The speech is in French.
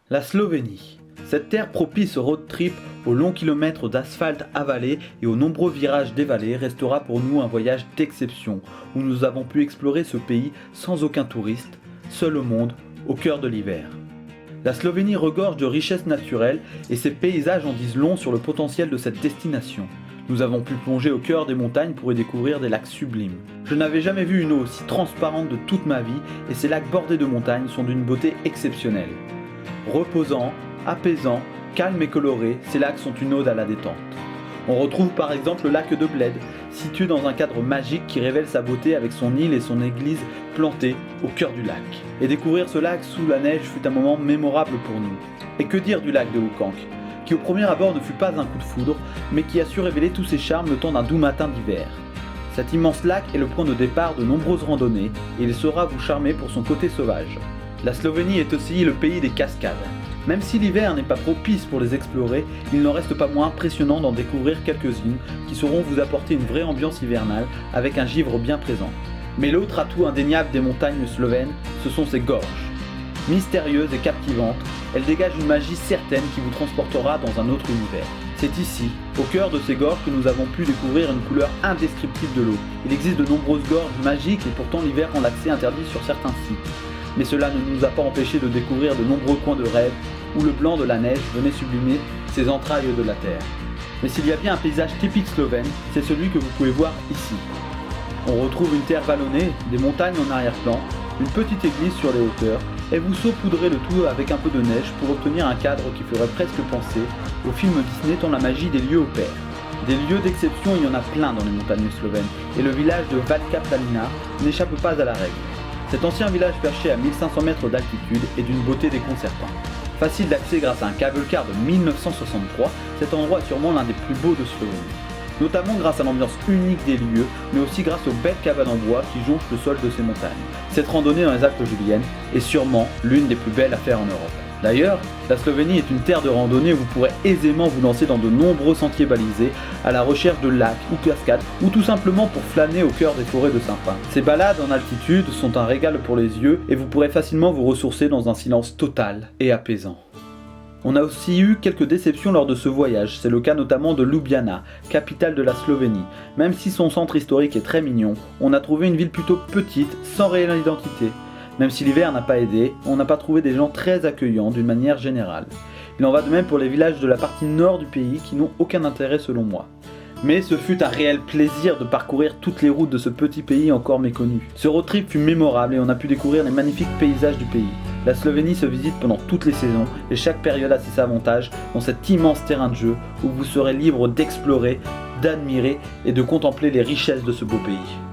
La Slovénie. Cette terre propice au road trip, aux longs kilomètres d'asphalte avalé et aux nombreux virages dévalés restera pour nous un voyage d'exception où nous avons pu explorer ce pays sans aucun touriste, seul au monde, au cœur de l'hiver. La Slovénie regorge de richesses naturelles et ses paysages en disent long sur le potentiel de cette destination. Nous avons pu plonger au cœur des montagnes pour y découvrir des lacs sublimes. Je n'avais jamais vu une eau aussi transparente de toute ma vie et ces lacs bordés de montagnes sont d'une beauté exceptionnelle. Reposants, apaisants, calmes et colorés, ces lacs sont une ode à la détente. On retrouve par exemple le lac de Bled, situé dans un cadre magique qui révèle sa beauté avec son île et son église plantée au cœur du lac. Et découvrir ce lac sous la neige fut un moment mémorable pour nous. Et que dire du lac de Loukank, qui au premier abord ne fut pas un coup de foudre, mais qui a su révéler tous ses charmes le temps d'un doux matin d'hiver. Cet immense lac est le point de départ de nombreuses randonnées et il saura vous charmer pour son côté sauvage. La Slovénie est aussi le pays des cascades. Même si l'hiver n'est pas propice pour les explorer, il n'en reste pas moins impressionnant d'en découvrir quelques-unes qui sauront vous apporter une vraie ambiance hivernale avec un givre bien présent. Mais l'autre atout indéniable des montagnes slovènes, ce sont ses gorges. Mystérieuses et captivantes, elles dégagent une magie certaine qui vous transportera dans un autre univers. C'est ici, au cœur de ces gorges, que nous avons pu découvrir une couleur indescriptible de l'eau. Il existe de nombreuses gorges magiques et pourtant l'hiver rend l'accès interdit sur certains sites. Mais cela ne nous a pas empêché de découvrir de nombreux coins de rêve où le blanc de la neige venait sublimer ces entrailles de la terre. Mais s'il y a bien un paysage typique slovène, c'est celui que vous pouvez voir ici. On retrouve une terre vallonnée, des montagnes en arrière-plan, une petite église sur les hauteurs, et vous saupoudrez le tout avec un peu de neige pour obtenir un cadre qui ferait presque penser au film Disney tant la magie des lieux opère. Des lieux d'exception, il y en a plein dans les montagnes slovènes, et le village de Valka Planina n'échappe pas à la règle. Cet ancien village perché à 1500 mètres d'altitude est d'une beauté déconcertante. Facile d'accès grâce à un cable-car de 1963, cet endroit est sûrement l'un des plus beaux de Slovénie. Notamment grâce à l'ambiance unique des lieux, mais aussi grâce aux belles cabanes en bois qui jonchent le sol de ces montagnes. Cette randonnée dans les Alpes juliennes est sûrement l'une des plus belles à faire en Europe. D'ailleurs, la Slovénie est une terre de randonnée où vous pourrez aisément vous lancer dans de nombreux sentiers balisés à la recherche de lacs ou cascades ou tout simplement pour flâner au cœur des forêts de sapins. Ces balades en altitude sont un régal pour les yeux et vous pourrez facilement vous ressourcer dans un silence total et apaisant. On a aussi eu quelques déceptions lors de ce voyage, c'est le cas notamment de Ljubljana, capitale de la Slovénie. Même si son centre historique est très mignon, on a trouvé une ville plutôt petite, sans réelle identité. Même si l'hiver n'a pas aidé, on n'a pas trouvé des gens très accueillants d'une manière générale. Il en va de même pour les villages de la partie nord du pays qui n'ont aucun intérêt selon moi. Mais ce fut un réel plaisir de parcourir toutes les routes de ce petit pays encore méconnu. Ce road trip fut mémorable et on a pu découvrir les magnifiques paysages du pays. La Slovénie se visite pendant toutes les saisons et chaque période a ses avantages dans cet immense terrain de jeu où vous serez libre d'explorer, d'admirer et de contempler les richesses de ce beau pays.